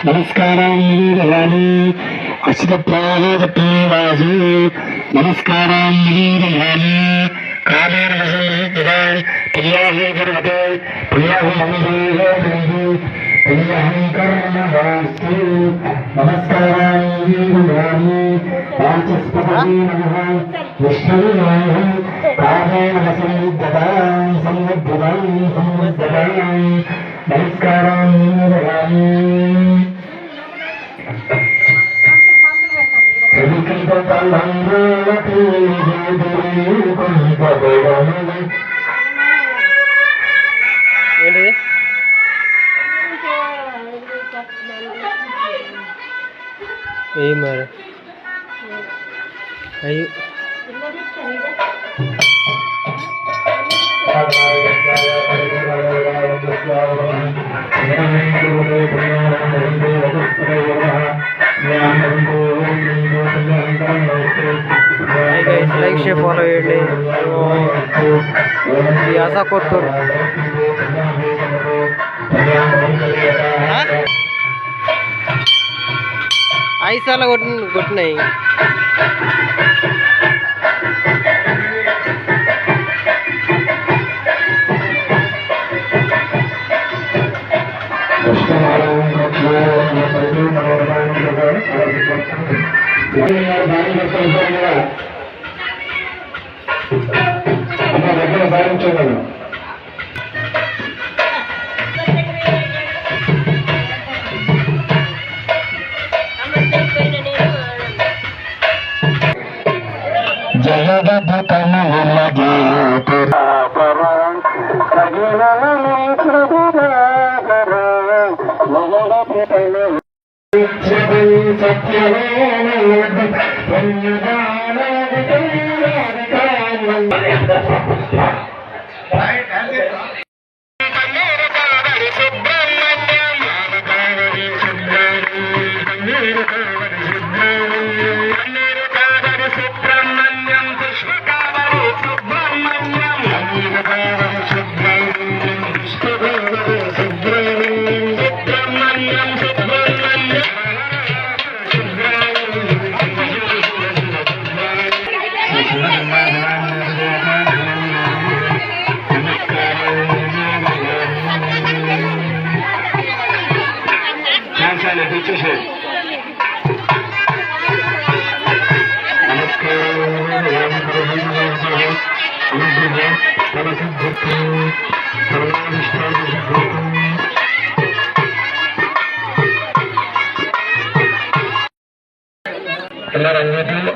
నమస్కారం వీరయాని అసితప్రాజు నమస్కారం వీరయాని కాళేర్వసే ప్రియాహి గర్వతే ప్రియాహి ప్రియాహం కర్మవాస్తు నమస్కారం వీరయాని వాచస్పతి నమః విష్ణువాయ కాళేర్వసే దదాం సంవద్దాం నమస్కారం వీరయాని ఏంటి ఏ మరి అయ్యి లైక్ షేర్ ఫాలో చేయండి ఆశా కొత్తూరు ఐసాల కొట్టినాయి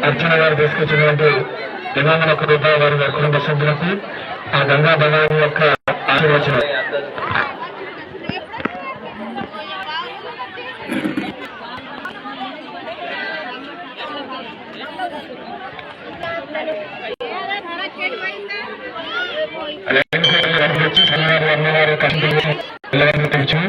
అర్చన గారు తీసుకొచ్చినటువంటి విమానముఖ రూపాయ వారి కుటుంబ సభ్యులకు ఆ గంగా భగవాన్ యొక్క ఆశీర్వచనం. అమ్మవారు అమ్మవారు తెలుసు